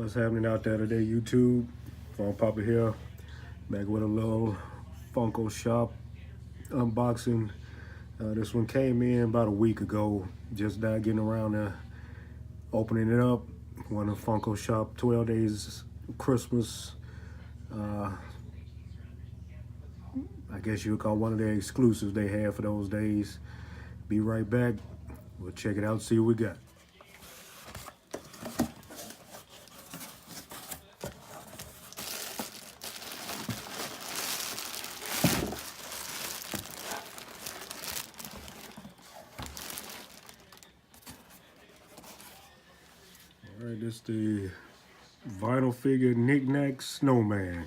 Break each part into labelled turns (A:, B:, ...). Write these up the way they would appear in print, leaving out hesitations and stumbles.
A: What's happening out there today, YouTube? Funko Pop Up here, back with a little Funko Shop unboxing. This one came in about a week ago. Just getting around to opening it up. One of Funko Shop 12 Days Christmas. I guess you would call one of their exclusives they have for those days. Be right back. We'll check it out, see what we got. All right, this is the vinyl figure Knick-Knack Snowman.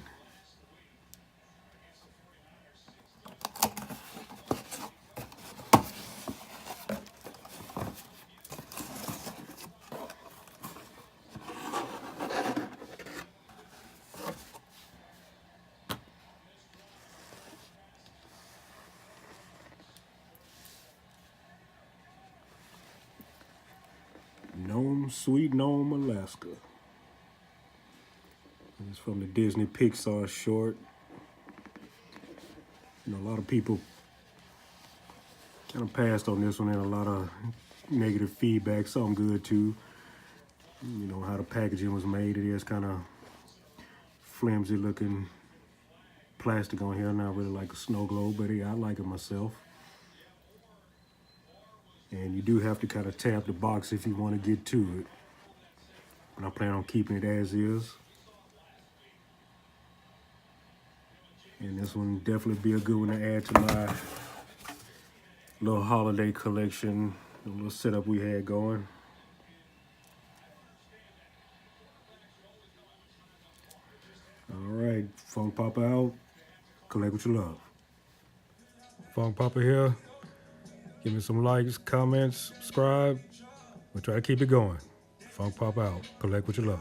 A: Sweet Gnome, Alaska. It's from the Disney Pixar short. You know, a lot of people kind of passed on this one, and a lot of negative feedback, some good too. You know, how the packaging was made. It is kind of flimsy looking plastic on here, not really like a snow globe, but yeah, I like it myself. And you do have to kind of tap the box if you want to get to it. But I plan on keeping it as is. And this one definitely be a good one to add to my little holiday collection, the little setup we had going. All right, Funko Pop out. Collect what you love. Funko Pop here. Give me some likes, comments, subscribe. We'll try to keep it going. Funko Pop out. Collect what you love.